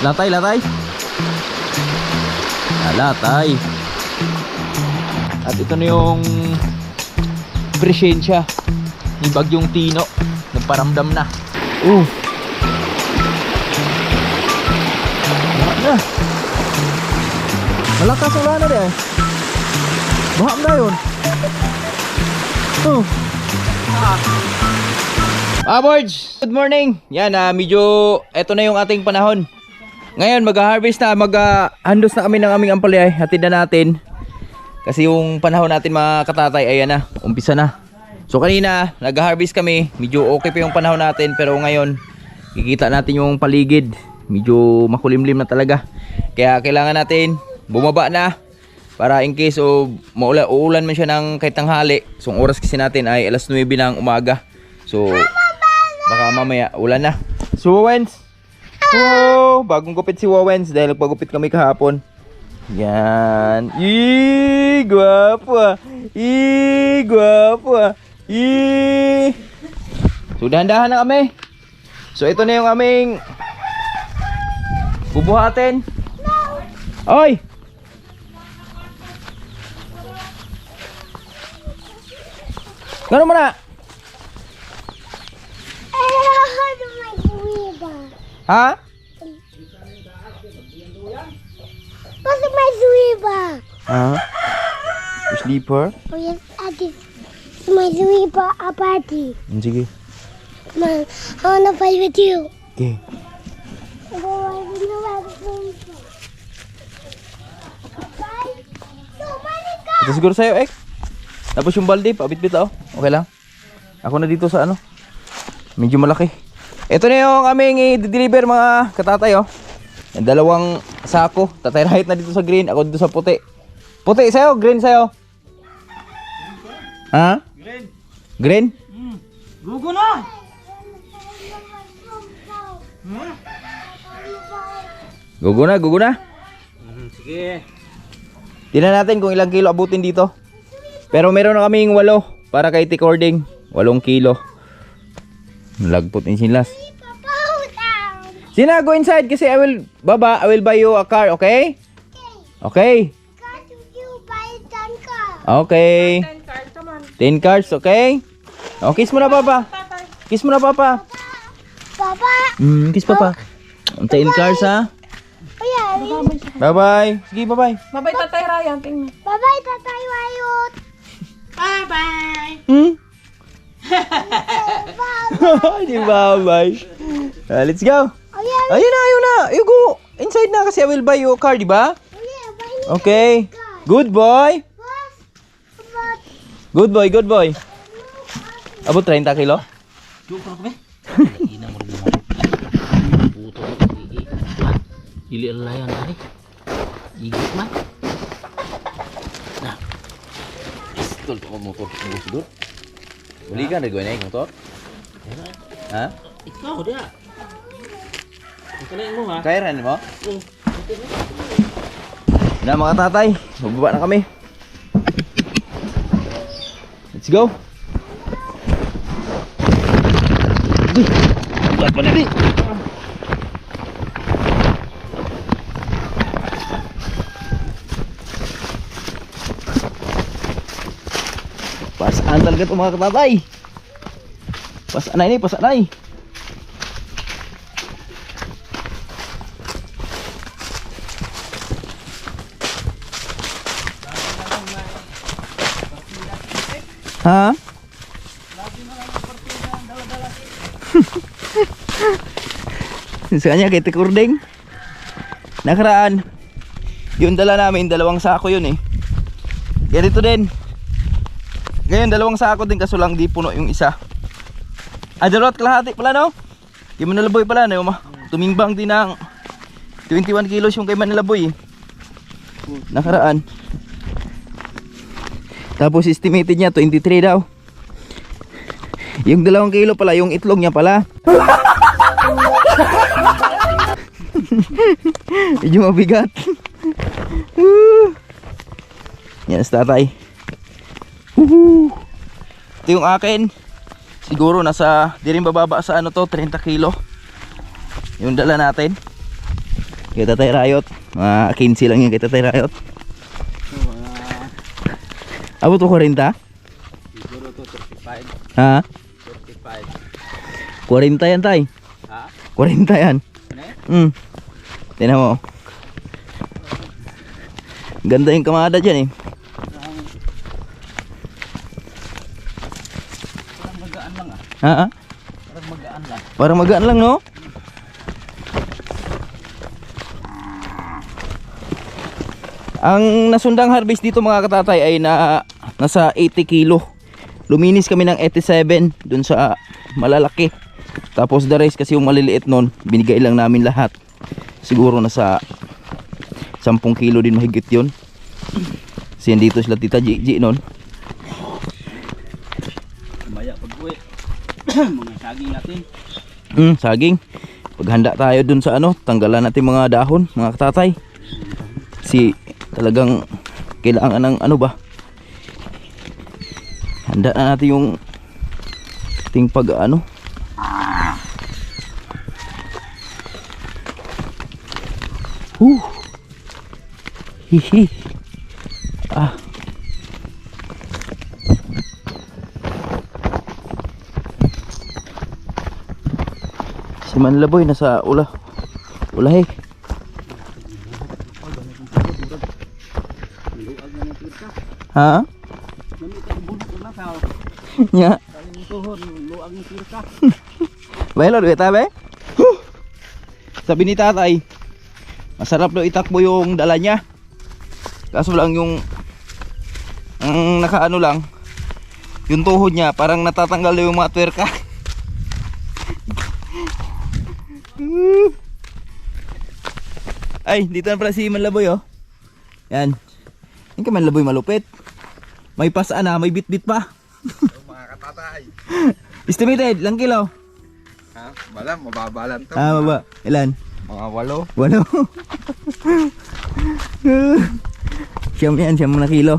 Latay, latay. Latay. At ito na yung presensya ni Bagyong Tino. Nagparamdam na. Baha na. Malakas ulan na rin. Baha na yun. Boards, good morning. Yan, medyo eto na yung ating panahon. Ngayon mag-harvest na, mag-handos na kami ng aming ampalaya. Hatid na natin. Kasi yung panahon natin mga katatay, ayan na, umpisa na. So kanina, nag-harvest kami. Medyo okay pa yung panahon natin. Pero ngayon, kikita natin yung paligid. Medyo makulimlim na talaga. Kaya kailangan natin bumaba na. Para in case uulan man siya ng kahit tanghali. So ang oras kasi natin ay alas 9 ng umaga. So baka mamaya ulan na. So Wawens, wow, bagong gupit si Wawens dahil nagpagupit kami kahapon. Yan. Ih, guwapo ah. Ih, guwapo ah. Ih. So dahan-dahan na kami. So ito na yung aming bubuhatin. Oy! Gano'n mo na? Ha? Pasok may suiba. Ha? Sleeper? Oh yes, ate. May suiba apati. Sige. I wanna fight with you. Okay. Ito siguro sa'yo, Ek. Tapos yung balde, pabit-bit oh. Okay lang. Ako na dito sa ano. Medyo malaki. Ito na yung aming i-deliver mga katatay oh. Yung dalawang sako. Tatay Rahit na dito sa green, ako dito sa puti. Puti sa'yo, green sa'yo. Ha? Green. Green? Gugo na! Gugo na, gugo na. Sige. Tingnan natin kung ilang kilo abutin dito. Pero meron na kaming 8 para kay T-cording. 8 kilo. Lagpot in sinlas. Sina, go inside kasi I will buy you a car, okay? Okay. Okay. 10 cars, okay? Oh, kiss mo na papa. Kiss mo na papa. Papa. Kiss papa. 10 cars ha. Bye-bye. Sige, bye-bye. Mabay Tatay Ryan, tingnan. Bye-bye, Tatay Wayot. Bye-bye! Di bye-bye. Let's go. Oh yeah, Ayun na. You go inside na kasi I will buy you a car, di ba? Okay. Good boy. Good boy, good boy. Abot 30 kilo? Joke na kami? Ina mo rin puto. Dili ang layan na rin. Igit man. Nah. Pistol ko motor ko sudut. Beli kan ada gue naik motor? Hah? Ikaw dia. Ikaw mo ha? Kairan mo? Na mga tatay, magbaba na kami. Let's go. Buat pa na di. Pasaan talaga ito mga katatay. Pasaan na ini, pasaan na ini. Ha? Kanya kay T-cording. Nakaraan yung dala namin, 2 sako yun eh. Ganito din. Ngayon 2 sako din kaso lang di puno yung isa. Adarot kalahati pala no? Kay Manalaboy pala no? Tumimbang din ng 21 kilos yung kay Manalaboy eh. Nakaraan. Tapos estimated niya 23 daw. Yung 2 kilo pala, yung itlog niya pala. Medyo mabigat. Yan sa tatay. Ito yung akin. Siguro nasa di rin bababa sa ano to, 30 kilo. Yung dala natin. Kay Tatay Rayot. Mga 15 lang yun kay Tatay Rayot. Abot ko 40? Siguro to 35. Ha? 35. 40 yan tay. Ha? 40 yan. Ano Tingnan mo. Ganda yung kamada dyan eh. Parang magaan lang ah. Ha? Parang magaan lang. Parang magaan lang no? Ang nasundang harvest dito mga katatay ay nasa 80 kilo. Luminis kami ng 87 dun sa malalaki. Tapos the rest kasi yung maliliit nun, binigay lang namin lahat. Siguro nasa 10 kilo din mahigit yun. Kasi dito sila Tita Gigi nun. Kumaya pag uwi. Mga saging natin. Saging. Paghanda tayo dun sa tanggalan natin mga dahon, mga katatay. Talagang kailangan ng handa na natin yung ting pag Hihi. Si Manlaboy nasa ulahe. Ha? Nya. Baylo duit tabe. Sabi ni tatay, masarap daw itakbo yung dala niya. Kaso lang yung ang nakaano lang yung tuhod niya parang natatanggal yung mga twerka. Ay, dito na pala si Manlaboy oh. Yan. Yung ka Manlaboy malupit. May pasaan na, may bit-bit pa. Mga katatay. Estimated, ilang kilo? Ha? Bala, mababalan to. Baba. Ilan? Mga 8. Siyam yan, siyam na kilo.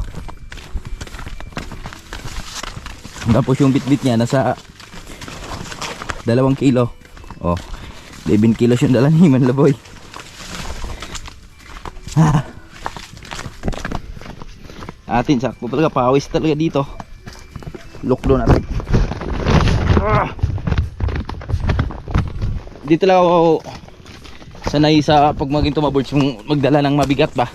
Tapos yung bit-bit niya nasa 2 kilo. Oh, 11 kilos yung dala ni Manlaboy. Atin sakto talaga, pawis talaga dito. Lukdo natin. Dito lang ako sanay sa pag maging tumaboards yung magdala ng mabigat ba.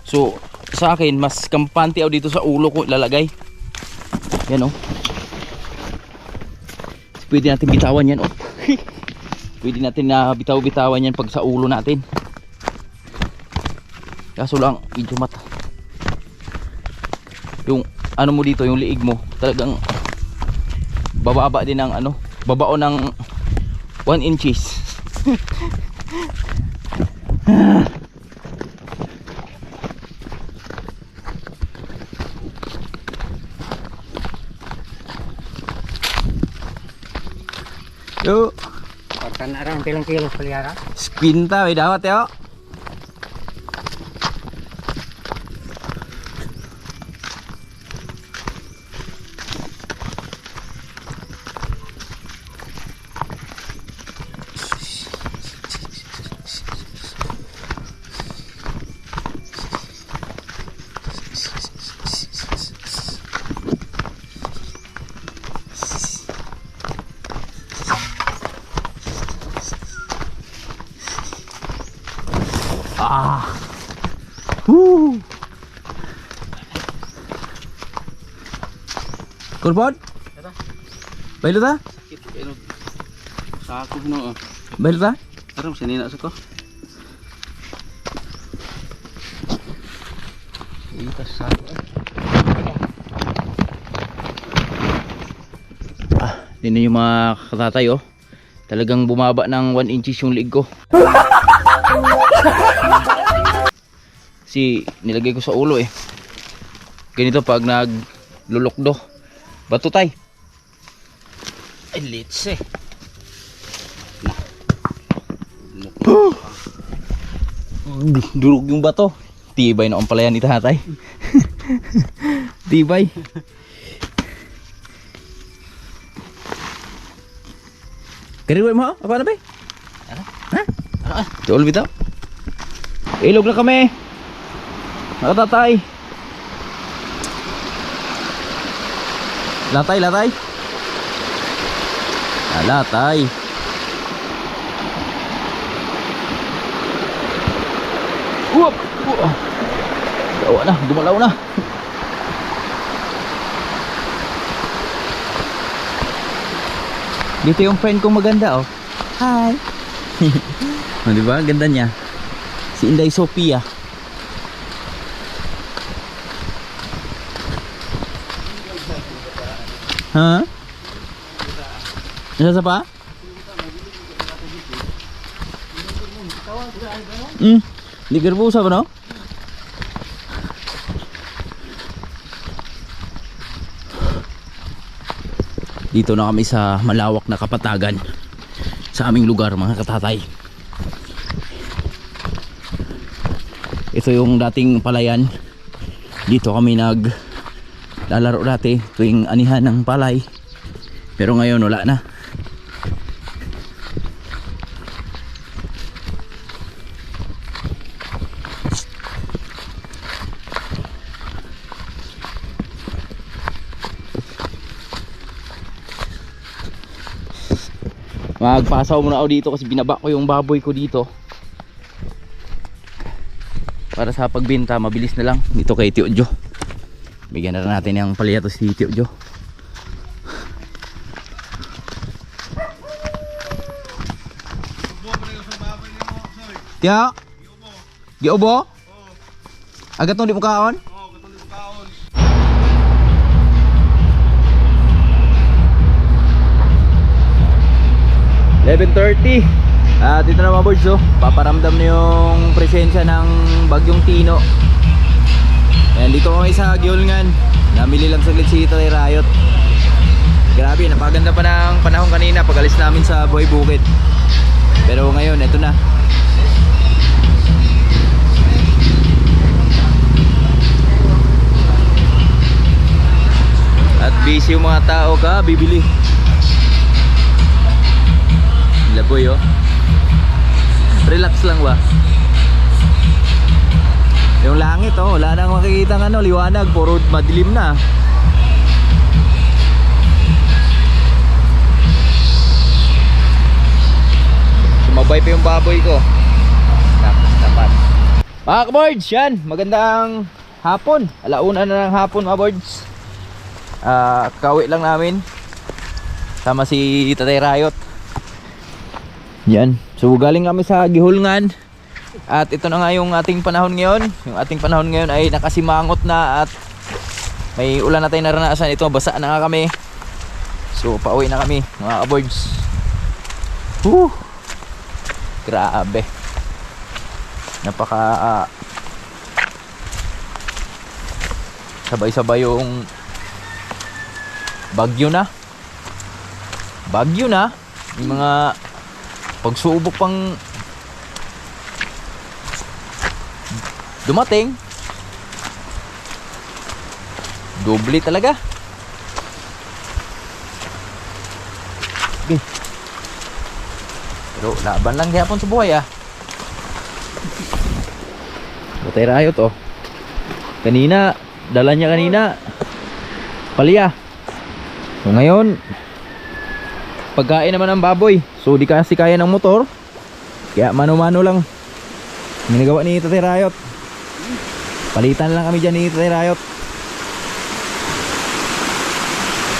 So sa akin mas kampante ako dito sa ulo ko ilalagay. Yan oh. Pwede natin bitawan yan oh. Pwede natin na bitaw-bitawan yan pag sa ulo natin. Kaso lang medyo mata. Yung mo dito, yung liig mo, talagang bababa din ng babao ng 1 inches. Yo, Pagka narang pilang kilo paliara. spinta may dawat yo. Kurpon? Bailo ta? Sakit pero sa ako no. Bailo ta? Aram sinina sa ko. Itas sa Yun yung mga katatay oh. Talagang bumaba ng 1 inches yung liig ko. Kasi nilagay ko sa ulo eh. Ganito pag naglulukdo. Bato tay. ay litse. Durog yung bato. Tibay na ang palayan ni tatay. Tibay. Kariway mo? Apa na ba? Ano? Ha? Joel bitaw. Ilog na kami. Nakatatay. Latay, latay. Latay. Uwap. Dawa na, gumalaw na. Dito yung friend kong maganda oh. Hi. Oh, di ba? Ganda niya. Si Inday Sophia. Ha? Isa pa? Ligar busa ba no? Dito na kami sa malawak na kapatagan sa aming lugar mga katatay. Ito yung dating palayan. Dito kami naglalaro dati tuwing anihan ng palay. Pero ngayon wala na. Magpasaw muna ako dito kasi binaba ko yung baboy ko dito para sa pagbenta mabilis na lang. Dito kay Tio Jo, bigyan na natin yung palyato si Tio Jo. Tiya giubo? Agat nung di mo kaon? 11:30. At ito na mga boys, oh, paparamdam na yung presensya ng bagyong Tino. Ayan, dito kami sa Giulngan. Namili lang saglit si Tatay Rayot. Grabe, napaganda pa ng panahon kanina pag alis namin sa Buhay Bukid. Pero ngayon, ito na. At busy yung mga tao ka, bibili. Laboy oh. Relax lang ba? Yung langit oh, wala nang makikita ng ano, liwanag, puro madilim na. Sumabay pa yung baboy ko. Tapos naman. Mga kabords, yan, magandang hapon. Alauna na ng hapon mga boards. Kawi lang namin. Sama si Tatay Rayot. Yan, so galing kami sa Gihulngan. At ito na nga yung ating panahon ngayon. Yung ating panahon ngayon ay nakasimangot na at may ulan na tayo naranasan. Ito, basa na nga kami. So pauwi na kami mga kabords. Grabe. Napaka sabay-sabay yung bagyo na. Bagyo na. Yung mga pagsubok pang dumating, doble talaga. Okay. Pero laban lang gihapon sa buhay ah. Tatay Rayot oh. Kanina, dala niya kanina palya. So ngayon pagkain naman ng baboy. So di kasi kaya ng motor. Kaya mano-mano lang ginagawa ni Tatay Rayot. Palitan lang kami dyan ni Tatay Rayot.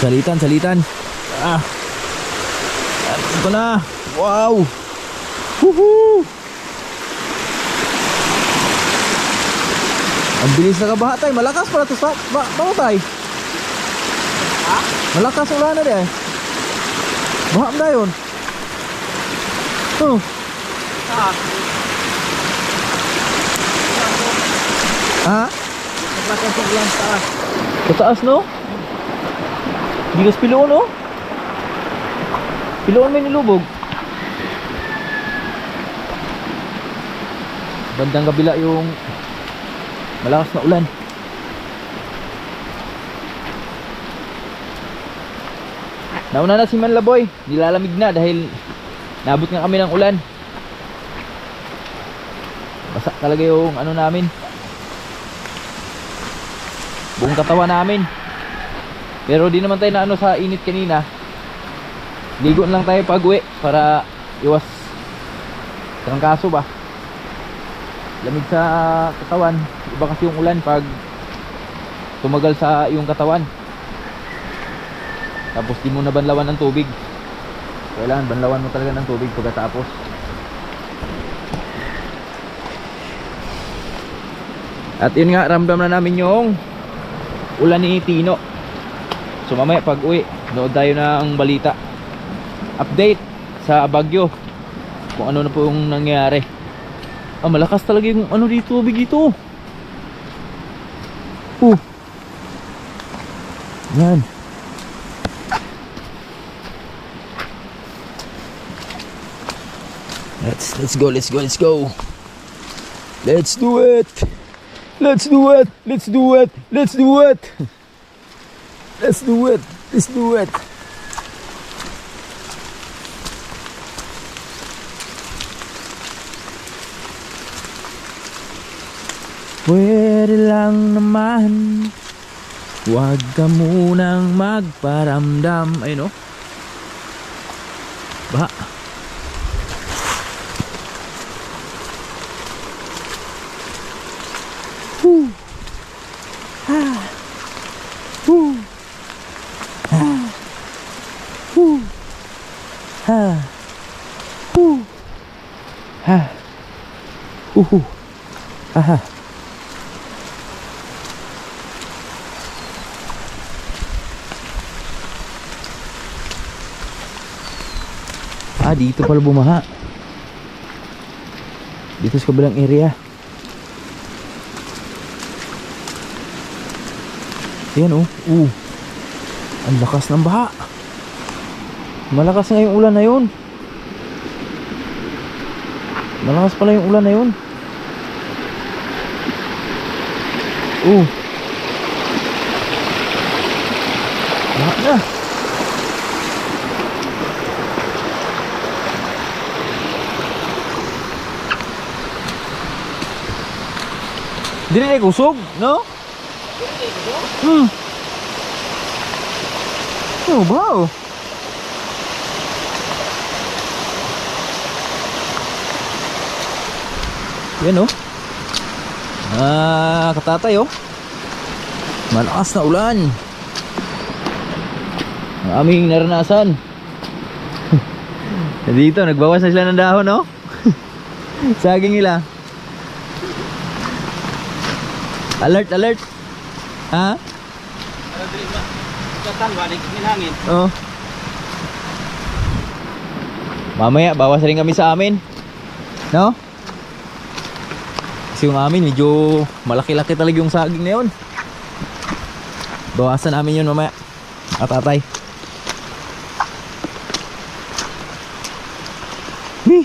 Salitan. At ito na. Wow. Woohoo. Ang bilis na kabaha tay. Malakas pala ito sa tay. Malakas ulan na di eh. Baha na yun. Ha? Sa taas no? Gigas piloon no? Piloon may nilubog. Bandang kabila yung malakas na ulan. Nauna na si Manlaboy, nilalamig na dahil nabot nga kami ng ulan. basa talaga yung ano namin, buong katawan namin. Pero di naman tayo na ano sa init kanina. Ligo lang tayo pag uwi para iwas trangkaso ba, lamig sa katawan. Iba kasi yung ulan pag tumagal sa iyong katawan, tapos di mo na banlawan ng tubig. Kailangan banlawan mo talaga ng tubig pagkatapos. At yun nga, ramdam na namin yung ulan ni Tino. So mamaya pag uwi, nood tayo ng balita, update sa Baguio, kung ano na po yung nangyari. Malakas talaga yung ano dito, tubig dito. Yan. Let's go. Let's do it. Let's do it. Pwede lang naman, huwag ka munang magparamdam. Ayun o, baha. Dito pala bumaha. Dito sa kabilang area. Ayan oh. Ang lakas ng baha. Malakas nga yung ulan na yun. Malakas pala yung ulan na yun. Baha na. Dili na kusog, no? Wow. Yan oh. Katatay oh. Malakas na ulan. Ang aming naranasan. Dito, nagbawas na sila ng dahon, no? Saging nila. Alert. Ha? Oh. Mamaya, bawas rin kami sa amin. No? Kasi yung amin, medyo malaki-laki talaga yung saging na yun. Bawasan namin yun mamaya. Tatay. Wee.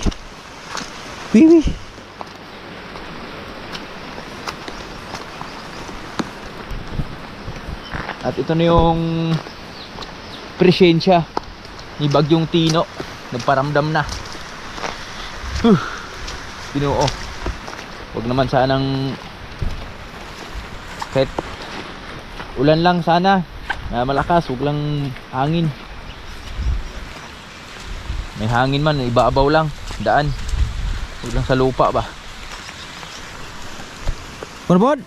At ito na yung presensya ni Bagyong Tino. Nagparamdam na. Ginoo. Huwag naman sanang kahit ulan lang sana na malakas, huwag lang hangin. May hangin man, ibabaw lang daan. Huwag lang sa lupa ba. Marbod!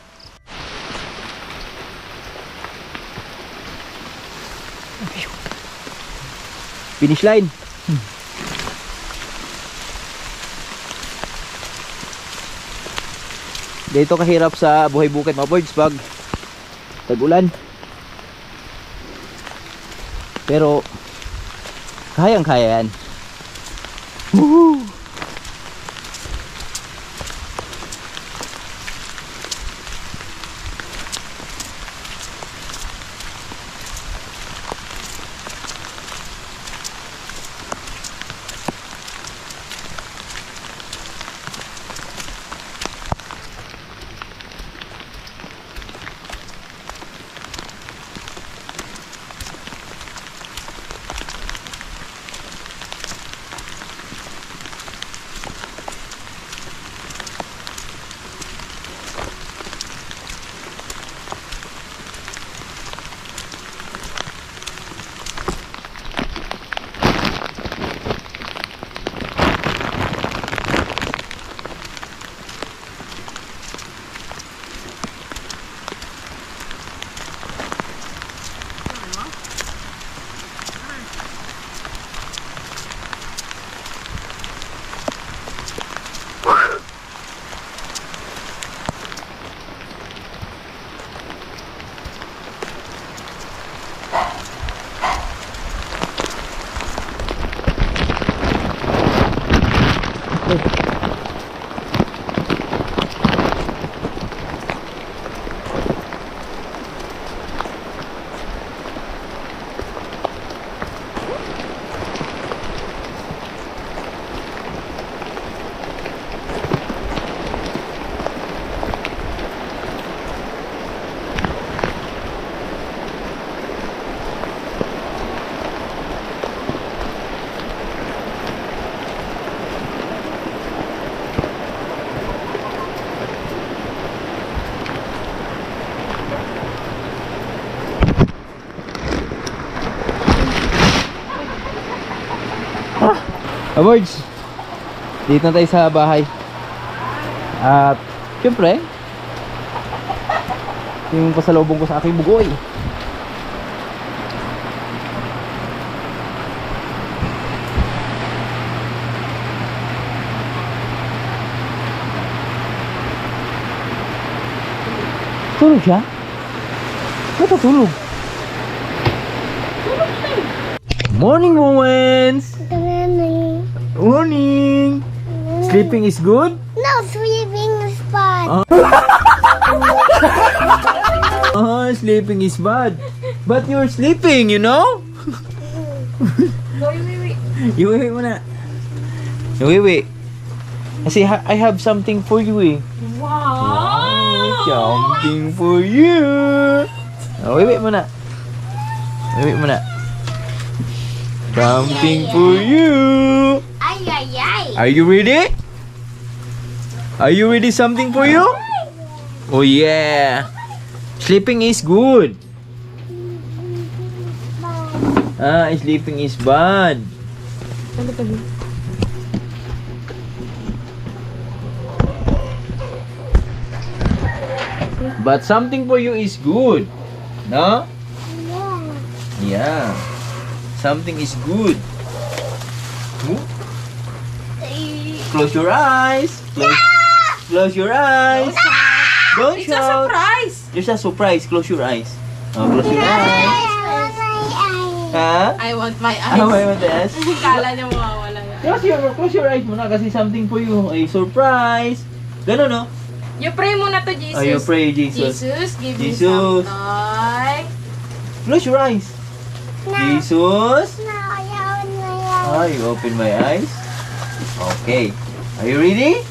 Finish line. Dito kahirap sa buhay bukid mga boys pag tag-ulan. Pero kayang-kaya yan. Woohoo! Aboards, dito na tayo sa bahay. At syempre, yung pasalubong ko sa aking bugoy. Tulog siya? Ba't natulog? Morning, Owens! Morning! Sleeping is good? No, sleeping is fun. Oh, sleeping is bad. But you're sleeping, you know? Iwi muna. Iwi. Kasi I have something for you eh. Wow! Something for you. Oh, iwi muna. Iwi muna. Something for you. Ay, ay, ay. Are you ready? Are you ready? Something for you? Oh yeah. Sleeping is good. Sleeping is bad. But something for you is good. No? Yeah. Something is good. Hmm? Close your eyes. Close your eyes. Don't It's a shout. surprise! There's a surprise. Close your eyes. Oh, close your eyes. Ha? I want my eyes. Ah, may matias. Kala niya mawawala yan. Close your eyes muna kasi something for you. A surprise. Ganun, no? You pray muna to Jesus. Oh, you pray, Jesus. Jesus, give me Jesus. some toy. Close your eyes. Jesus. No, ayaw. Ah, you open my eyes. Okay. Are you ready?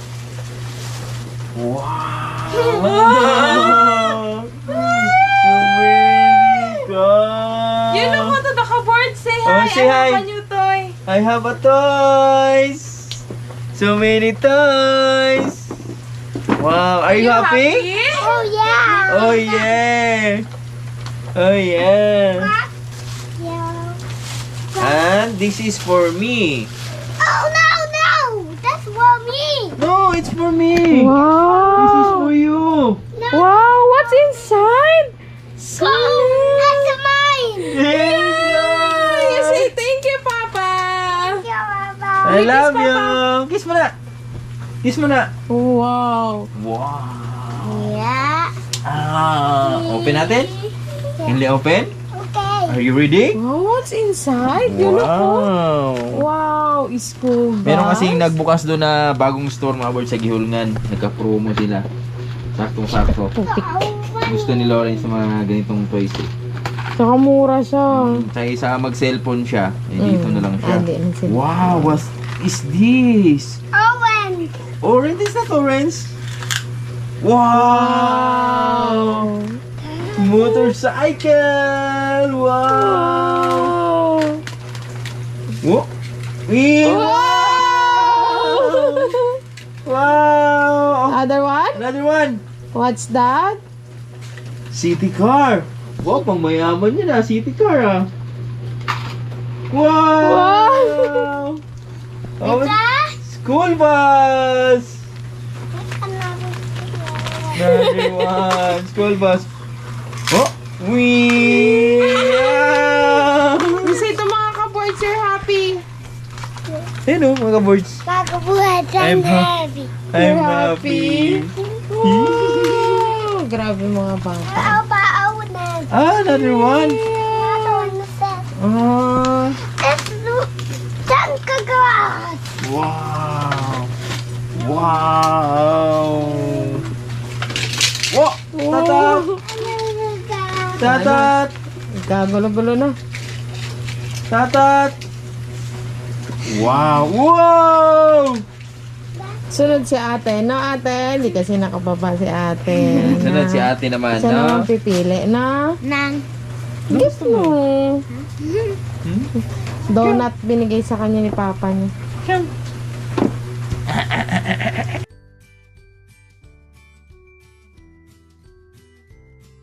Wow. So many toys. You know what to the cupboard? Say hi. Oh, say I have hi. a new toy. I have a toys. So many toys. Wow, are you happy? Oh, yeah. Oh yeah. Oh yeah. Yeah. And this is for me. Oh, no. That's for me. No, it's for me. Wow. This is for you. No. Wow, what's inside? Go. That's mine. You say thank you, Papa. Yeah, I Papa. love you. Kiss mo na. Kiss mo na. Wow. Wow. Yeah. Open natin. Hindi open? Okay. Are you ready? Wow, what's inside? You look. Wow. Wow, school bag. Meron kasing nagbukas doon na bagong store mga board sa Gihulngan. Nagka-promo sila. Saktong-sakto. Gusto ni Lawrence sa mga ganitong toys eh. Saka mura siya. Kaysa mag-cellphone siya, eh, dito na lang siya. Hindi, nag-cellphone. Wow, what is this? Owen. Orange? Is that orange? Wow! Motorcycle! Wow! Wow! Wow! Other one? Another one! What's that? City car! Wow, pang mayaman yun ah, city car ah! Wow! Oh, school bus! Another one! School bus! Oh! Wee! You say to mga ka-boards, you're happy. Ayun o, mga boards. Kakabuhat I'm ang heavy. I'm happy. Wow! Grabe mga bata. Paunan. Another one. Another one set. Ah! Let's look. Saan ka gawas? Wow! Wow! Wow! Tatat! Tatat! Kagulo-gulo na. Tatat! Wow! Wow! Sunod si ate. No, ate? Hindi kasi nakababa si ate. Sunod si ate naman, Siya no? naman pipili na. Nang. Gift mo. Donut binigay sa kanya ni papa niya.